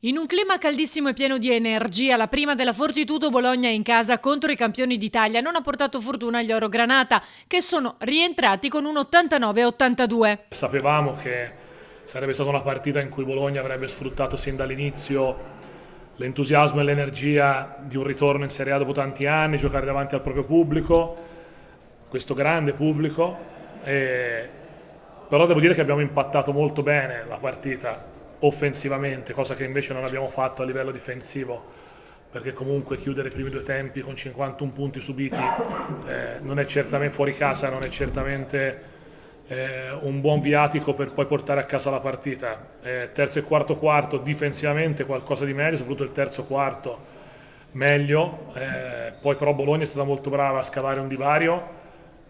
In un clima caldissimo e pieno di energia, la prima della Fortitudo Bologna in casa contro i campioni d'Italia non ha portato fortuna agli Orogranata, che sono rientrati con un 89-82. Sapevamo che sarebbe stata una partita in cui Bologna avrebbe sfruttato sin dall'inizio l'entusiasmo e l'energia di un ritorno in Serie A dopo tanti anni, giocare davanti al proprio pubblico, questo grande pubblico, però devo dire che abbiamo impattato molto bene la partita offensivamente, cosa che invece non abbiamo fatto a livello difensivo, perché comunque chiudere i primi due tempi con 51 punti subiti non è certamente fuori casa, non è certamente un buon viatico per poi portare a casa la partita. Terzo e quarto difensivamente qualcosa di meglio, soprattutto il terzo quarto meglio, poi però Bologna è stata molto brava a scavare un divario,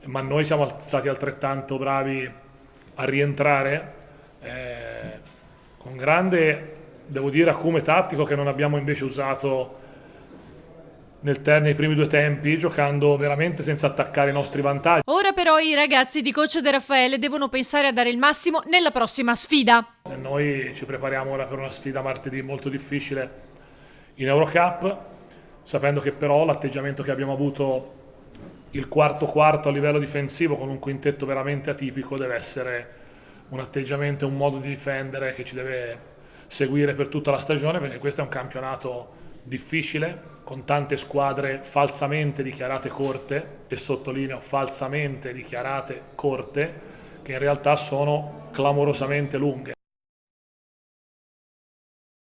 ma noi siamo stati altrettanto bravi a rientrare con grande, devo dire, acume tattico che non abbiamo invece usato nei primi due tempi, giocando veramente senza attaccare i nostri vantaggi. Ora però i ragazzi di coach De Raffaele devono pensare a dare il massimo nella prossima sfida. Noi ci prepariamo ora per una sfida martedì molto difficile in Eurocup, sapendo che però l'atteggiamento che abbiamo avuto il quarto quarto a livello difensivo con un quintetto veramente atipico deve essere un atteggiamento e un modo di difendere che ci deve seguire per tutta la stagione, perché questo è un campionato difficile con tante squadre falsamente dichiarate corte, e sottolineo falsamente dichiarate corte, che in realtà sono clamorosamente lunghe.